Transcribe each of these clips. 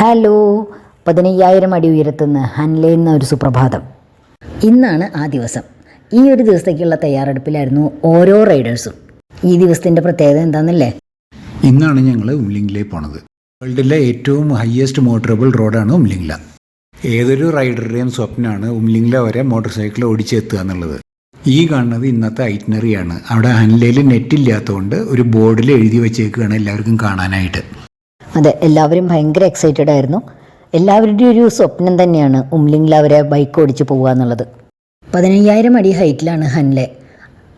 Hello 15,000 അടി ഉയരത്തുനിന്ന് ഹൻലെ എന്ന ഒരു സുപ്രഭാതം. ഇന്നാണ് ആ ദിവസം. ഈ ഒരു ദിവസത്തേക്കുള്ള തയ്യാറെടുപ്പിലായിരുന്നു ഓരോ റൈഡേഴ്സും. ഈ ദിവസത്തിൻ്റെ പ്രത്യേകത എന്താണെന്നല്ലേ? ഇന്നാണ് ഞങ്ങൾ ഉംലിംഗ്ലയിൽ പോണത്. വേൾഡിലെ ഏറ്റവും ഹയസ്റ്റ് മോട്ടറബിൾ റോഡാണ് ഉംലിംഗ്ല. ഏതൊരു റൈഡറുടെയും സ്വപ്നമാണ് ഉംലിംഗ്ല വരെ മോട്ടോർ സൈക്കിൾ ഓടിച്ചെത്തുക എന്നുള്ളത്. ഈ കാണുന്നത് ഇന്നത്തെ ഐറ്റിനറിയാണ്. അവിടെ ഹൻലയിൽ നെറ്റ് ഇല്ലാത്തതുകൊണ്ട് ഒരു ബോർഡിൽ എഴുതി വെച്ചേക്കുകയാണ് എല്ലാവർക്കും കാണാനായിട്ട്. അതെ, എല്ലാവരും ഭയങ്കര എക്സൈറ്റഡ് ആയിരുന്നു. എല്ലാവരുടെയും ഒരു സ്വപ്നം തന്നെയാണ് ഉംലിംഗ്ല വരെ ബൈക്ക് ഓടിച്ച് പോകുക എന്നുള്ളത്. 15,000 അടി ഹൈറ്റിലാണ് ഹൻലെ.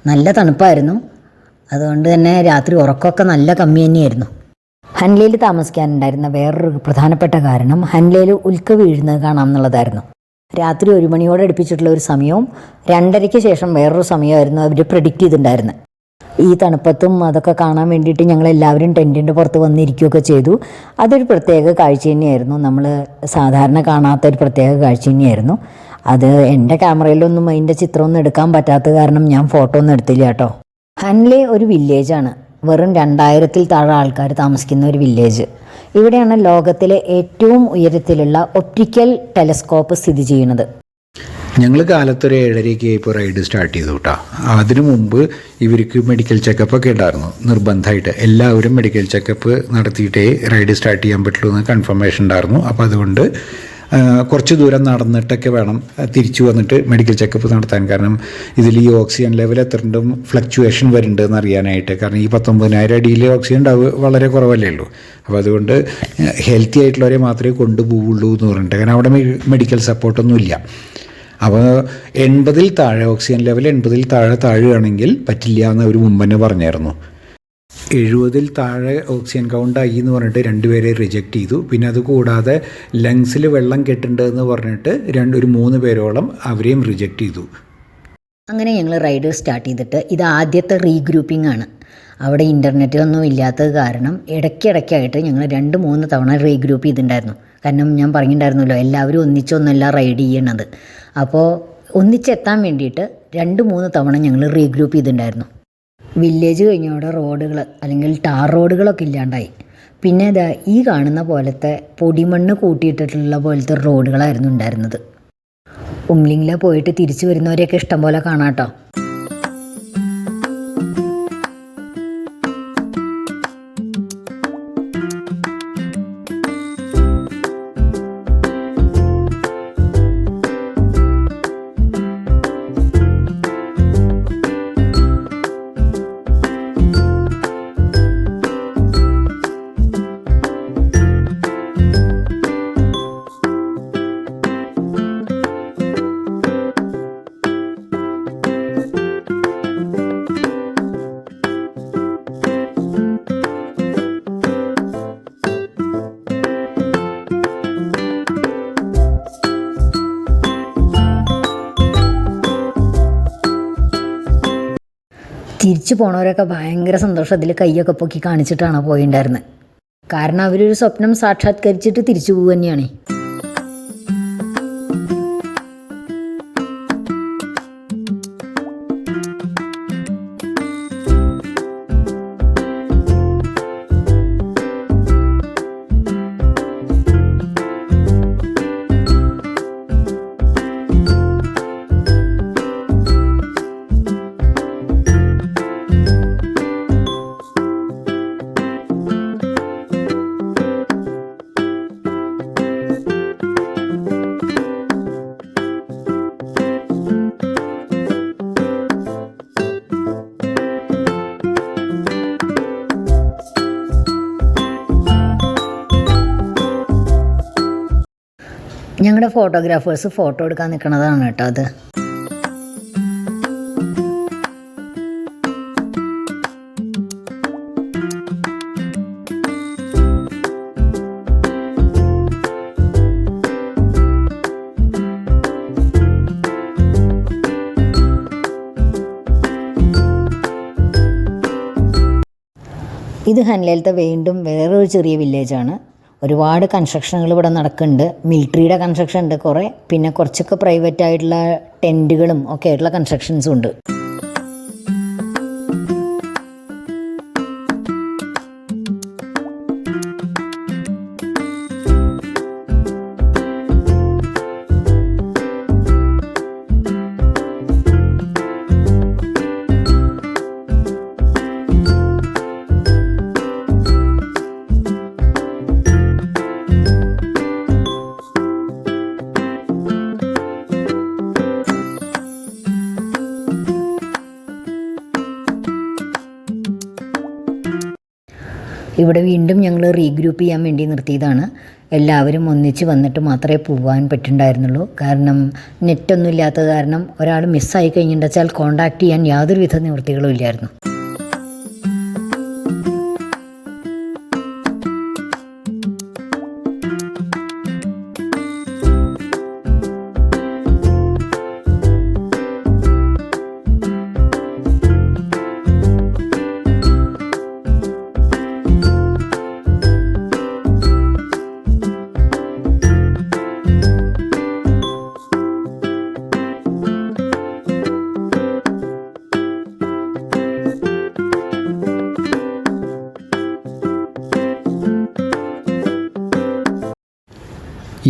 നല്ല തണുപ്പായിരുന്നു. അതുകൊണ്ട് തന്നെ രാത്രി ഉറക്കമൊക്കെ നല്ല കമ്മി തന്നെയായിരുന്നു. ഹൻലയിൽ താമസിക്കാനുണ്ടായിരുന്ന വേറൊരു പ്രധാനപ്പെട്ട കാരണം ഹൻലയിൽ ഉൽക്ക വീഴുന്നത് കാണാം എന്നുള്ളതായിരുന്നു. രാത്രി 1 മണിയോട് അടുപ്പിച്ചിട്ടുള്ള ഒരു സമയവും 2:30-ക്ക് ശേഷം വേറൊരു സമയമായിരുന്നു അവർ പ്രെഡിക്റ്റ് ചെയ്തിട്ടുണ്ടായിരുന്നത്. ഈ തണുപ്പത്തും അതൊക്കെ കാണാൻ വേണ്ടിയിട്ട് ഞങ്ങളെല്ലാവരും ടെൻറ്റിൻ്റെ പുറത്ത് വന്നിരിക്കുകയൊക്കെ ചെയ്തു. അതൊരു പ്രത്യേക കാഴ്ച തന്നെയായിരുന്നു. നമ്മൾ സാധാരണ കാണാത്തൊരു പ്രത്യേക കാഴ്ച തന്നെയായിരുന്നു അത്. എൻ്റെ ക്യാമറയിലൊന്നും അതിൻ്റെ ചിത്രമൊന്നും എടുക്കാൻ പറ്റാത്ത കാരണം ഞാൻ ഫോട്ടോ ഒന്നും എടുത്തില്ല കേട്ടോ. ഹൻലെ ഒരു വില്ലേജാണ്. വെറും 2000-ൽ താഴെ ആൾക്കാർ താമസിക്കുന്ന ഒരു വില്ലേജ്. ഇവിടെയാണ് ലോകത്തിലെ ഏറ്റവും ഉയരത്തിലുള്ള ഒപ്റ്റിക്കൽ ടെലസ്കോപ്പ് സ്ഥിതി ചെയ്യുന്നത്. ഞങ്ങൾ കാലത്തൊരു 7:30-ക്ക് ഇപ്പോൾ റൈഡ് സ്റ്റാർട്ട് ചെയ്തു കേട്ടോ. അതിനു മുമ്പ് ഇവർക്ക് മെഡിക്കൽ ചെക്കപ്പ് ഒക്കെ ഉണ്ടായിരുന്നു. നിർബന്ധമായിട്ട് എല്ലാവരും മെഡിക്കൽ ചെക്കപ്പ് നടത്തിയിട്ടേ റൈഡ് സ്റ്റാർട്ട് ചെയ്യാൻ പറ്റുള്ളൂ എന്ന് കൺഫർമേഷൻ ഉണ്ടായിരുന്നു. അപ്പോൾ അതുകൊണ്ട് കുറച്ച് ദൂരം നടന്നിട്ടൊക്കെ വേണം തിരിച്ചു വന്നിട്ട് മെഡിക്കൽ ചെക്കപ്പ് നടത്താൻ. കാരണം ഇതിൽ ഈ ഓക്സിജൻ ലെവൽ എത്രണ്ടും ഫ്ലക്ച്വേഷൻ വരുന്നുണ്ടെന്ന് അറിയാനായിട്ട്. കാരണം ഈ 19,000 അടിയിൽ ഓക്സിജൻ വളരെ കുറവല്ലേ ഉള്ളൂ. അപ്പോൾ അതുകൊണ്ട് ഹെൽത്തി ആയിട്ടുള്ളവരെ മാത്രമേ കൊണ്ടുപോവുള്ളൂ എന്ന് പറഞ്ഞിട്ട്. കാരണം അവിടെ മെഡിക്കൽ സപ്പോർട്ടൊന്നും ഇല്ല. അപ്പോൾ 80-ൽ താഴെ ഓക്സിജൻ ലെവൽ 80-ൽ താഴെയാണെങ്കിൽ പറ്റില്ല എന്ന് അവർ മുമ്പ് തന്നെ പറഞ്ഞായിരുന്നു. 70-ൽ താഴെ ഓക്സിജൻ കൗണ്ടായി എന്ന് പറഞ്ഞിട്ട് 2 പേരെ റിജക്റ്റ് ചെയ്തു. പിന്നെ അത് കൂടാതെ ലങ്സിൽ വെള്ളം കെട്ടുണ്ടെന്ന് പറഞ്ഞിട്ട് ഒരു 3 പേരോളം അവരെയും റിജക്റ്റ് ചെയ്തു. അങ്ങനെ ഞങ്ങൾ റൈഡ് സ്റ്റാർട്ട് ചെയ്തിട്ട് ഇത് ആദ്യത്തെ റീഗ്രൂപ്പിംഗ് ആണ്. അവിടെ ഇൻ്റർനെറ്റൊന്നും ഇല്ലാത്തത് കാരണം ഇടയ്ക്കിടയ്ക്കായിട്ട് ഞങ്ങൾ 2-3 തവണ റീഗ്രൂപ്പ് ചെയ്തിട്ടുണ്ടായിരുന്നു. കാരണം ഞാൻ പറഞ്ഞിട്ടുണ്ടായിരുന്നല്ലോ എല്ലാവരും ഒന്നിച്ചൊന്നല്ല റൈഡ് ചെയ്യണത്. അപ്പോൾ ഒന്നിച്ചെത്താൻ വേണ്ടിയിട്ട് 2-3 തവണ ഞങ്ങൾ റീഗ്രൂപ്പ് ചെയ്തിട്ടുണ്ടായിരുന്നു. വില്ലേജ് കഴിഞ്ഞോടെ റോഡുകൾ അല്ലെങ്കിൽ ടാർ റോഡുകളൊക്കെ ഇല്ലാണ്ടായി. പിന്നെ ഈ കാണുന്ന പോലത്തെ പൊടിമണ്ണ് കൂട്ടിയിട്ടിട്ടുള്ള പോലത്തെ റോഡുകളായിരുന്നു ഉണ്ടായിരുന്നത്. ഉംലിംഗ്ല പോയിട്ട് തിരിച്ചു വരുന്നവരെയൊക്കെ ഇഷ്ടം പോലെ കാണാട്ടോ. തിരിച്ചു പോണവരൊക്കെ ഭയങ്കര സന്തോഷത്തിൽ കൈയൊക്കെ പൊക്കി കാണിച്ചിട്ടാണ് പോയിണ്ടായിരുന്നത്. കാരണം അവരൊരു സ്വപ്നം സാക്ഷാത്കരിച്ചിട്ട് തിരിച്ചു പോകുക തന്നെയാണ്. ഞങ്ങളുടെ ഫോട്ടോഗ്രാഫേഴ്സ് ഫോട്ടോ എടുക്കാൻ നിൽക്കുന്നതാണ് കേട്ടോ അത്. ഇത് ഹൻലയിലത്തെ വീണ്ടും വേറൊരു ചെറിയ വില്ലേജാണ്. ഒരുപാട് കൺസ്ട്രക്ഷനുകൾ ഇവിടെ നടക്കുന്നുണ്ട്. മിലിറ്ററിയുടെ കൺസ്ട്രക്ഷൻ ഉണ്ട് കുറേ, പിന്നെ കുറച്ചൊക്കെ പ്രൈവറ്റ് ആയിട്ടുള്ള ടെൻറ്റുകളും ഒക്കെ ആയിട്ടുള്ള കൺസ്ട്രക്ഷൻസും ഉണ്ട്. ഇവിടെ വീണ്ടും ഞങ്ങൾ റീഗ്രൂപ്പ് ചെയ്യാൻ വേണ്ടി നിർത്തിയതാണ്. എല്ലാവരും ഒന്നിച്ച് വന്നിട്ട് മാത്രമേ പോകാൻ പറ്റുന്നുണ്ടായിരുന്നുള്ളൂ. കാരണം നെറ്റൊന്നും ഇല്ലാത്തത് കാരണം ഒരാൾ മിസ്സായി കഴിഞ്ഞിട്ടുണ്ടെച്ചാൽ കോൺടാക്റ്റ് ചെയ്യാൻ യാതൊരുവിധ നിവൃത്തികളും ഇല്ലായിരുന്നു.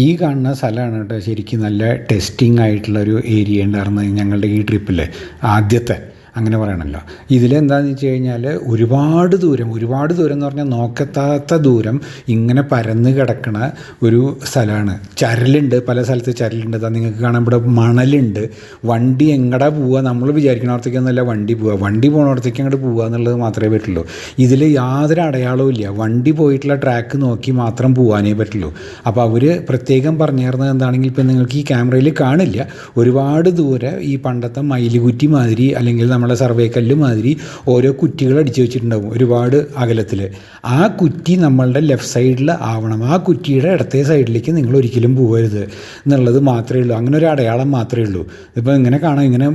ഈ കാണുന്ന സ്ഥലമാണ് കേട്ടോ ശരിക്കും നല്ല ടെസ്റ്റിംഗ് ആയിട്ടുള്ളൊരു ഏരിയ ഉണ്ടായിരുന്നത് ഞങ്ങളുടെ ഈ ട്രിപ്പിൽ ആദ്യത്തെ, അങ്ങനെ പറയണമല്ലോ. ഇതിലെന്താണെന്ന് വെച്ച് കഴിഞ്ഞാൽ ഒരുപാട് ദൂരം എന്ന് പറഞ്ഞാൽ നോക്കത്താത്ത ദൂരം ഇങ്ങനെ പരന്ന് കിടക്കണ ഒരു സ്ഥലമാണ്. ചരലുണ്ട്, പല സ്ഥലത്ത് ചരലുണ്ട്. നിങ്ങൾക്ക് കാണാൻ ഇവിടെ മണലുണ്ട്. വണ്ടി എങ്ങടാ പോവുക, നമ്മൾ വിചാരിക്കണോടത്തേക്കൊന്നുമല്ല വണ്ടി പോവുക, വണ്ടി പോകണോടത്തേക്ക് അങ്ങോട്ട് പോവുക എന്നുള്ളത് മാത്രമേ പറ്റുള്ളൂ. ഇതിൽ യാതൊരു അടയാളവും ഇല്ല, വണ്ടി പോയിട്ടുള്ള ട്രാക്ക് നോക്കി മാത്രം പോകാനേ പറ്റുള്ളൂ. അപ്പോൾ അവർ പ്രത്യേകം പറഞ്ഞു തരുന്നത് എന്താണെങ്കിൽ ഇപ്പം നിങ്ങൾക്ക് ഈ ക്യാമറയിൽ കാണില്ല, ഒരുപാട് ദൂരെ ഈ പണ്ടത്തെ മയിലുകുറ്റി മാതിരി അല്ലെങ്കിൽ നമ്മളെ സർവേ കല്ല് മാതിരി ഓരോ കുറ്റികൾ അടിച്ചു വെച്ചിട്ടുണ്ടാകും ഒരുപാട് അകലത്തിൽ. ആ കുറ്റി നമ്മളുടെ ലെഫ്റ്റ് സൈഡിൽ ആവണം, ആ കുറ്റിയുടെ ഇടത്തെ സൈഡിലേക്ക് നിങ്ങൾ ഒരിക്കലും പോകരുത് എന്നുള്ളത് മാത്രമേ ഉള്ളൂ. അങ്ങനെ ഒരു അടയാളം മാത്രമേ ഉള്ളൂ. ഇപ്പോൾ ഇങ്ങനെ കാണാം, ഇങ്ങനെ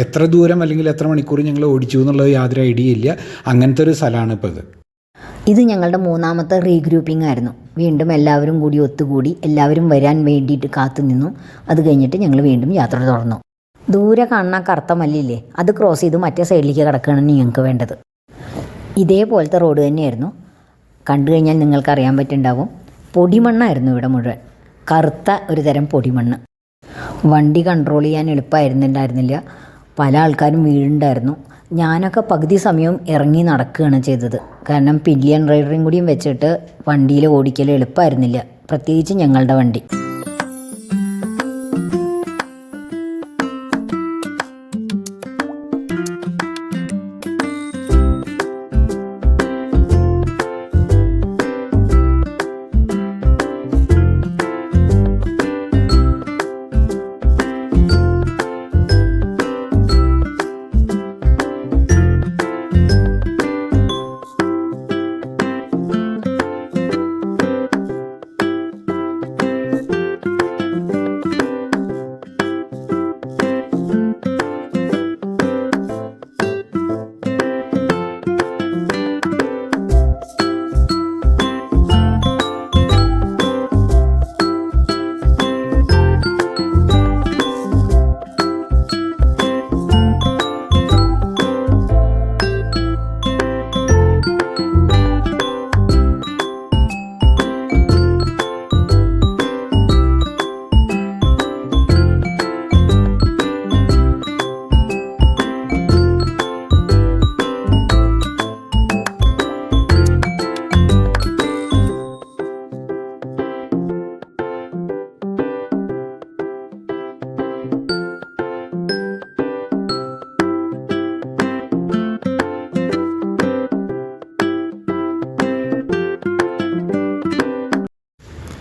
എത്ര ദൂരം അല്ലെങ്കിൽ എത്ര മണിക്കൂർ ഞങ്ങൾ ഓടിച്ചു എന്നുള്ളത് യാതൊരു ഐഡിയ ഇല്ല. അങ്ങനത്തെ ഒരു സ്ഥലമാണ് ഇപ്പോൾ ഇത്. ഇത് ഞങ്ങളുടെ മൂന്നാമത്തെ റീഗ്രൂപ്പിംഗ് ആയിരുന്നു. വീണ്ടും എല്ലാവരും കൂടി ഒത്തുകൂടി എല്ലാവരും വരാൻ വേണ്ടിയിട്ട് കാത്തു നിന്നു. അത് കഴിഞ്ഞിട്ട് ഞങ്ങൾ വീണ്ടും യാത്ര തുടർന്നു. ദൂരെ കാണുന്ന കറുത്ത മല്ലില്ലേ, അത് ക്രോസ് ചെയ്ത് മറ്റേ സൈഡിലേക്ക് കിടക്കുകയാണ് ഞങ്ങൾക്ക് വേണ്ടത്. ഇതേപോലത്തെ റോഡ് തന്നെയായിരുന്നു. കണ്ടു കഴിഞ്ഞാൽ നിങ്ങൾക്കറിയാൻ പറ്റുന്നുണ്ടാവും, പൊടിമണ്ണായിരുന്നു ഇവിടെ മുഴുവൻ, കറുത്ത ഒരു തരം പൊടിമണ്ണ്. വണ്ടി കൺട്രോൾ ചെയ്യാൻ എളുപ്പമായിരുന്നില്ല. പല ആൾക്കാരും വീഴുണ്ടായിരുന്നു. ഞാനൊക്കെ പകുതി സമയം ഇറങ്ങി നടക്കുകയാണ് ചെയ്തത്. കാരണം പില്ലിയൻ റൈഡറും കൂടിയും വെച്ചിട്ട് വണ്ടിയിൽ ഓടിക്കൽ എളുപ്പമായിരുന്നില്ല, പ്രത്യേകിച്ച് ഞങ്ങളുടെ വണ്ടി.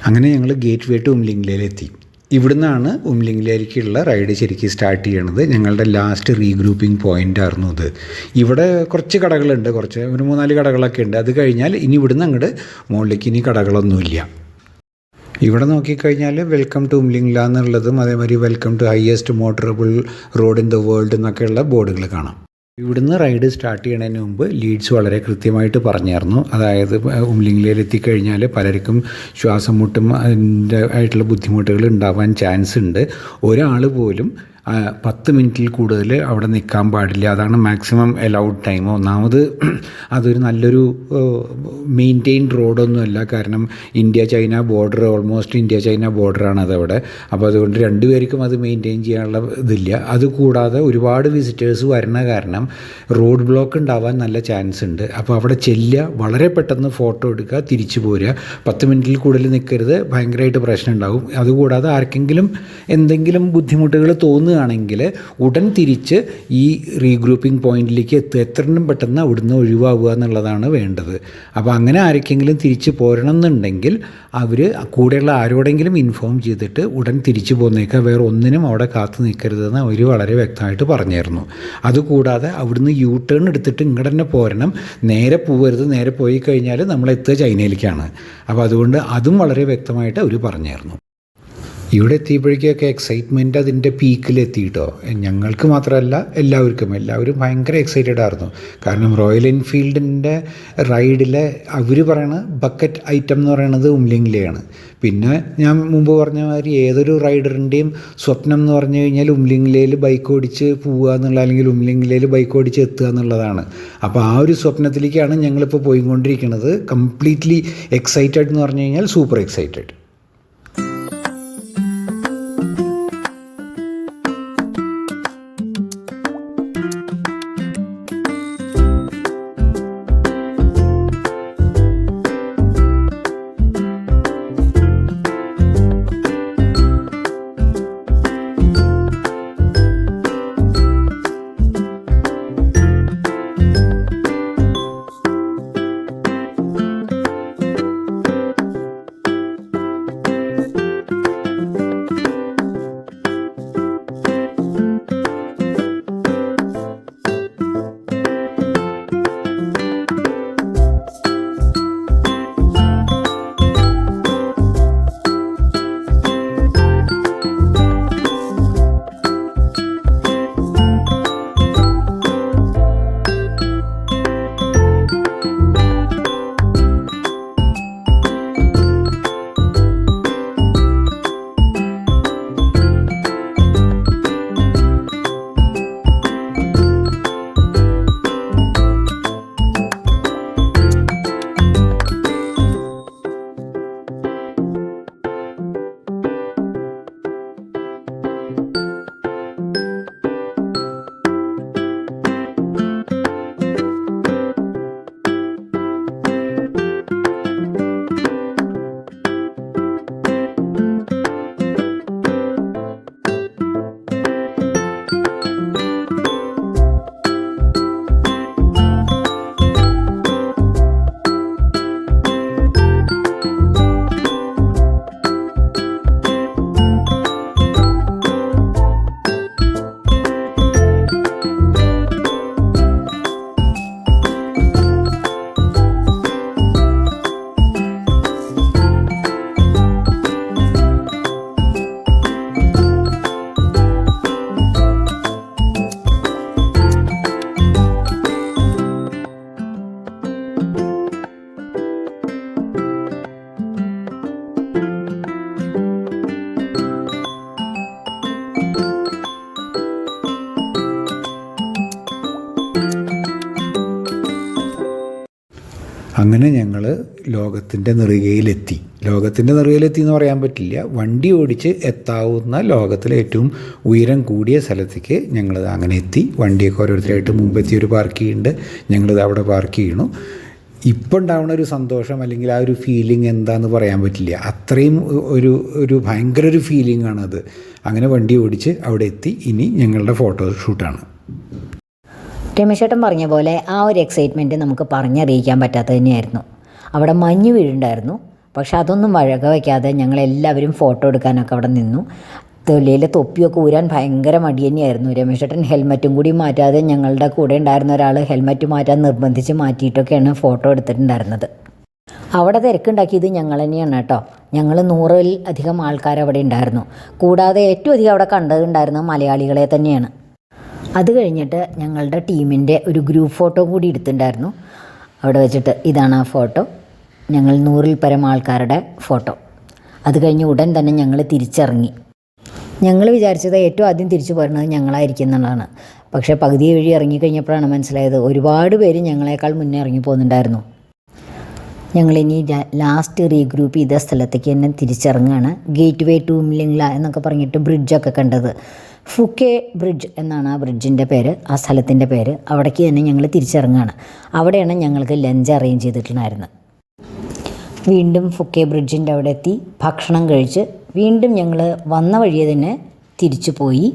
അങ്ങനെ ഞങ്ങൾ ഗേറ്റ് വേ ടു ഉംലിംഗ്ലയിലെത്തി. ഇവിടുന്നാണ് ഉംലിംഗ്ലയിലേക്കുള്ള റൈഡ് ശരിക്കും സ്റ്റാർട്ട് ചെയ്യണത്. ഞങ്ങളുടെ ലാസ്റ്റ് റീഗ്രൂപ്പിംഗ് പോയിൻ്റ് ആയിരുന്നു ഇത്. ഇവിടെ കുറച്ച് കടകളുണ്ട്, ഒരു 3-4 കടകളൊക്കെ ഉണ്ട്. അത് കഴിഞ്ഞാൽ ഇനി ഇവിടുന്ന് അങ്ങോട്ട് മുകളിലേക്ക് ഇനി കടകളൊന്നുമില്ല. ഇവിടെ നോക്കിക്കഴിഞ്ഞാൽ വെൽക്കം ടു ഉംലിംഗ്ല എന്നുള്ളതും അതേമാതിരി welcome to highest motorable road in the world എന്നൊക്കെയുള്ള ബോർഡുകൾ കാണാം. ഇവിടുന്ന് റൈഡ് സ്റ്റാർട്ട് ചെയ്യുന്നതിന് മുമ്പ് ലീഡ്സ് വളരെ കൃത്യമായിട്ട് പറഞ്ഞായിരുന്നു. അതായത് ഉംലിംഗ്ലയിൽ എത്തിക്കഴിഞ്ഞാൽ പലർക്കും ശ്വാസം മുട്ടും അതിൻ്റെ ആയിട്ടുള്ള ബുദ്ധിമുട്ടുകൾ ഉണ്ടാവാൻ ചാൻസ് ഉണ്ട്. ഒരാൾ പോലും 10 മിനിറ്റിൽ കൂടുതൽ അവിടെ നിൽക്കാൻ പാടില്ല. അതാണ് മാക്സിമം അലൗഡ് ടൈം. ഒന്നാമത് അതൊരു നല്ലൊരു മെയിൻറ്റെയിൻഡ് റോഡൊന്നുമല്ല. കാരണം India China border, almost India China ബോർഡറാണ് അതവിടെ. അപ്പോൾ അതുകൊണ്ട് രണ്ടുപേർക്കും അത് മെയിൻറ്റെയിൻ ചെയ്യാനുള്ള ഇതില്ല. അതുകൂടാതെ ഒരുപാട് വിസിറ്റേഴ്സ് വരുന്ന കാരണം റോഡ് ബ്ലോക്ക് ഉണ്ടാവാൻ നല്ല ചാൻസ് ഉണ്ട്. അപ്പോൾ അവിടെ ചെല്ലുക, വളരെ പെട്ടെന്ന് ഫോട്ടോ എടുക്കുക, തിരിച്ചു പോരുക. 10 മിനിറ്റിൽ കൂടുതൽ നിൽക്കരുത്, ഭയങ്കരമായിട്ട് പ്രശ്നം ഉണ്ടാകും. അതുകൂടാതെ ആർക്കെങ്കിലും എന്തെങ്കിലും ബുദ്ധിമുട്ടുകൾ തോന്നുകയാണെങ്കിൽ ഉടൻ തിരിച്ച് ഈ റീഗ്രൂപ്പിംഗ് പോയിന്റിലേക്ക് എത്രയും പെട്ടെന്ന് അവിടുന്ന് ഒഴിവാവുക എന്നുള്ളതാണ് വേണ്ടത്. അപ്പോൾ അങ്ങനെ ആർക്കെങ്കിലും തിരിച്ച് പോരണം എന്നുണ്ടെങ്കിൽ അവർ കൂടെയുള്ള ആരോടെങ്കിലും ഇൻഫോം ചെയ്തിട്ട് ഉടൻ തിരിച്ചു പോന്നേക്കുക, വേറെ ഒന്നിനും അവിടെ കാത്തു നിൽക്കരുതെന്ന് അവർ വളരെ വ്യക്തമായിട്ട് പറഞ്ഞായിരുന്നു. അതുകൂടാതെ അവിടുന്ന് യൂ ടേൺ എടുത്തിട്ട് ഇങ്ങോട്ട് തന്നെ പോരണം, നേരെ പോകരുത്. നേരെ പോയി കഴിഞ്ഞാൽ നമ്മളെത്തുക ചൈനയിലേക്കാണ്. അപ്പോൾ അതുകൊണ്ട് അതും വളരെ വ്യക്തമായിട്ട് അവർ പറഞ്ഞായിരുന്നു. ഇവിടെ എത്തിയപ്പോഴേക്കൊക്കെ എക്സൈറ്റ്മെൻറ്റ് അതിൻ്റെ പീക്കിലെത്തിയിട്ടോ. ഞങ്ങൾക്ക് മാത്രമല്ല, എല്ലാവരും ഭയങ്കര എക്സൈറ്റഡ് ആയിരുന്നു. കാരണം റോയൽ എൻഫീൽഡിൻ്റെ റൈഡിലെ അവർ പറയണ ബക്കറ്റ് ഐറ്റം എന്ന് പറയുന്നത് ഉംലിംഗ്ലെയാണ്. പിന്നെ ഞാൻ മുമ്പ് പറഞ്ഞ മാതിരി ഏതൊരു റൈഡറിൻ്റെയും സ്വപ്നം എന്ന് പറഞ്ഞു കഴിഞ്ഞാൽ ഉംലിംഗ്ലയിൽ ബൈക്ക് ഓടിച്ച് പോവുക എന്നുള്ള, അല്ലെങ്കിൽ ഉംലിംഗ്ലയിൽ ബൈക്ക് ഓടിച്ച് എത്തുക എന്നുള്ളതാണ്. അപ്പോൾ ആ ഒരു സ്വപ്നത്തിലേക്കാണ് ഞങ്ങളിപ്പോൾ പോയിക്കൊണ്ടിരിക്കുന്നത്. കംപ്ലീറ്റ്ലി എക്സൈറ്റഡ് എന്ന് പറഞ്ഞു കഴിഞ്ഞാൽ സൂപ്പർ എക്സൈറ്റഡ്. അങ്ങനെ ഞങ്ങൾ ലോകത്തിൻ്റെ നെറുകയിലെത്തി എന്ന് പറയാൻ പറ്റില്ല, വണ്ടി ഓടിച്ച് എത്താവുന്ന ലോകത്തിലെ ഏറ്റവും ഉയരം കൂടിയ സ്ഥലത്തേക്ക് ഞങ്ങൾ അങ്ങനെ എത്തി. വണ്ടിയൊക്കെ ഓരോരുത്തരായിട്ട് മുമ്പെത്തിയൊരു പാർക്ക് ചെയ്യുന്നുണ്ട്, ഞങ്ങളിത് അവിടെ പാർക്ക് ചെയ്യണു. ഇപ്പം ഉണ്ടാവുന്ന ഒരു സന്തോഷം അല്ലെങ്കിൽ ആ ഒരു ഫീലിംഗ് എന്താണെന്ന് പറയാൻ പറ്റില്ല. അത്രയും ഒരു ഭയങ്കര ഒരു ഫീലിംഗ് ആണത്. അങ്ങനെ വണ്ടി ഓടിച്ച് അവിടെ എത്തി. ഇനി ഞങ്ങളുടെ ഫോട്ടോഷൂട്ടാണ്. രമേശേട്ടൻ പറഞ്ഞ പോലെ ആ ഒരു എക്സൈറ്റ്മെൻറ്റ് നമുക്ക് പറഞ്ഞറിയിക്കാൻ പറ്റാത്തത് തന്നെയായിരുന്നു. അവിടെ മഞ്ഞ് വീഴുണ്ടായിരുന്നു, പക്ഷെ അതൊന്നും വഴക വയ്ക്കാതെ ഞങ്ങളെല്ലാവരും ഫോട്ടോ എടുക്കാനൊക്കെ അവിടെ നിന്നു. തൊലിയിൽ തൊപ്പിയൊക്കെ ഊരാൻ ഭയങ്കര മടി തന്നെയായിരുന്നു. രമേശേട്ടൻ ഹെൽമറ്റും കൂടി മാറ്റാതെ ഞങ്ങളുടെ കൂടെ ഉണ്ടായിരുന്ന ഒരാൾ ഹെൽമറ്റ് മാറ്റാൻ നിർബന്ധിച്ച് മാറ്റിയിട്ടൊക്കെയാണ് ഫോട്ടോ എടുത്തിട്ടുണ്ടായിരുന്നത്. അവിടെ തിരക്കുണ്ടാക്കിയത് ഞങ്ങൾ തന്നെയാണ് കേട്ടോ. ഞങ്ങൾ 100-ൽ അധികം ആൾക്കാർ അവിടെ ഉണ്ടായിരുന്നു. കൂടാതെ ഏറ്റവും അധികം അവിടെ കണ്ടതുണ്ടായിരുന്നത് മലയാളികളെ തന്നെയാണ്. അത് കഴിഞ്ഞിട്ട് ഞങ്ങളുടെ ടീമിൻ്റെ ഒരു ഗ്രൂപ്പ് ഫോട്ടോ കൂടി എടുത്തിട്ടുണ്ടായിരുന്നു അവിടെ വെച്ചിട്ട്. ഇതാണ് ആ ഫോട്ടോ, ഞങ്ങൾ 100-ൽ പരം ആൾക്കാരുടെ ഫോട്ടോ. അത് കഴിഞ്ഞ് ഉടൻ തന്നെ ഞങ്ങൾ തിരിച്ചിറങ്ങി. ഞങ്ങൾ വിചാരിച്ചത് ഏറ്റവും ആദ്യം തിരിച്ചു പോരുന്നത് ഞങ്ങളായിരിക്കും എന്നുള്ളതാണ്. പക്ഷേ പകുതി വഴി ഇറങ്ങിക്കഴിഞ്ഞപ്പോഴാണ് മനസ്സിലായത് ഒരുപാട് പേര് ഞങ്ങളെക്കാൾ മുന്നേ ഇറങ്ങി പോകുന്നുണ്ടായിരുന്നു. ഞങ്ങളിനി ലാസ്റ്റ് റീഗ്രൂപ്പ് ചെയ്ത സ്ഥലത്തേക്ക് തന്നെ തിരിച്ചിറങ്ങുകയാണ്. ഗേറ്റ് വേ ടു ഉംലിംഗ്ല എന്നൊക്കെ പറഞ്ഞിട്ട് ബ്രിഡ്ജൊക്കെ കണ്ടത്. ഫുക്കെ ബ്രിഡ്ജ് എന്നാണ് ആ ബ്രിഡ്ജിൻ്റെ പേര്, ആ സ്ഥലത്തിൻ്റെ പേര്. അവിടേക്ക് തന്നെ ഞങ്ങൾ തിരിച്ചിറങ്ങുകയാണ്. അവിടെയാണ് ഞങ്ങൾക്ക് ലഞ്ച് അറേഞ്ച് ചെയ്തിട്ടുണ്ടായിരുന്നത്. വീണ്ടും ഫുക്കെ ബ്രിഡ്ജിൻ്റെ അവിടെ എത്തി ഭക്ഷണം കഴിച്ച് വീണ്ടും ഞങ്ങൾ വന്ന വഴിയെ തന്നെ തിരിച്ചു പോയി.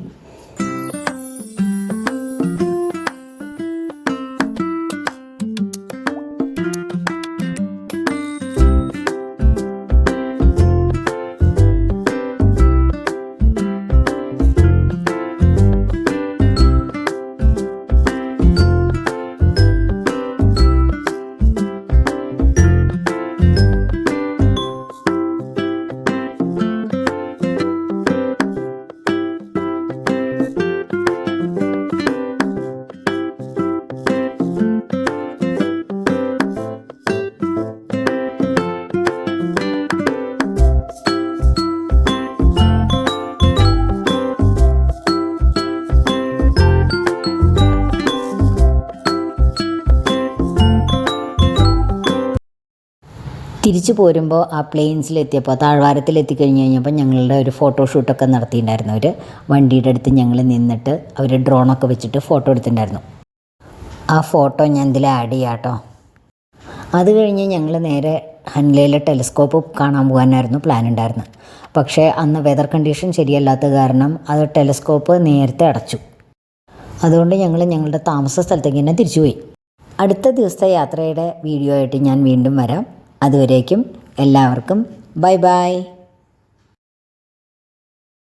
തിരിച്ചു പോരുമ്പോൾ ആ പ്ലെയിൻസിലെത്തിയപ്പോൾ താഴ്വാരത്തിലെത്തിക്കഴിഞ്ഞ് കഴിഞ്ഞപ്പോൾ ഞങ്ങളുടെ ഒരു ഫോട്ടോഷൂട്ടൊക്കെ നടത്തിയിട്ടുണ്ടായിരുന്നു. അവർ വണ്ടിയുടെ അടുത്ത് ഞങ്ങൾ നിന്നിട്ട് അവർ ഡ്രോണൊക്കെ വെച്ചിട്ട് ഫോട്ടോ എടുത്തിട്ടുണ്ടായിരുന്നു. ആ ഫോട്ടോ ഞാൻ ഇതിൽ ആഡ് ചെയ്യാം കേട്ടോ. അത് കഴിഞ്ഞ് ഞങ്ങൾ നേരെ ഹൻലയിലെ ടെലിസ്കോപ്പ് കാണാൻ പോകാനായിരുന്നു പ്ലാൻ ഉണ്ടായിരുന്നത്. പക്ഷേ അന്ന് വെതർ കണ്ടീഷൻ ശരിയല്ലാത്ത കാരണം അത് ടെലിസ്കോപ്പ് നേരത്തെ അടച്ചു. അതുകൊണ്ട് ഞങ്ങൾ ഞങ്ങളുടെ താമസ സ്ഥലത്തേക്ക് തന്നെ തിരിച്ചുപോയി. അടുത്ത ദിവസത്തെ യാത്രയുടെ വീഡിയോ ആയിട്ട് ഞാൻ വീണ്ടും വരാം. അതുവരേക്കും എല്ലാവർക്കും ബൈ ബൈ.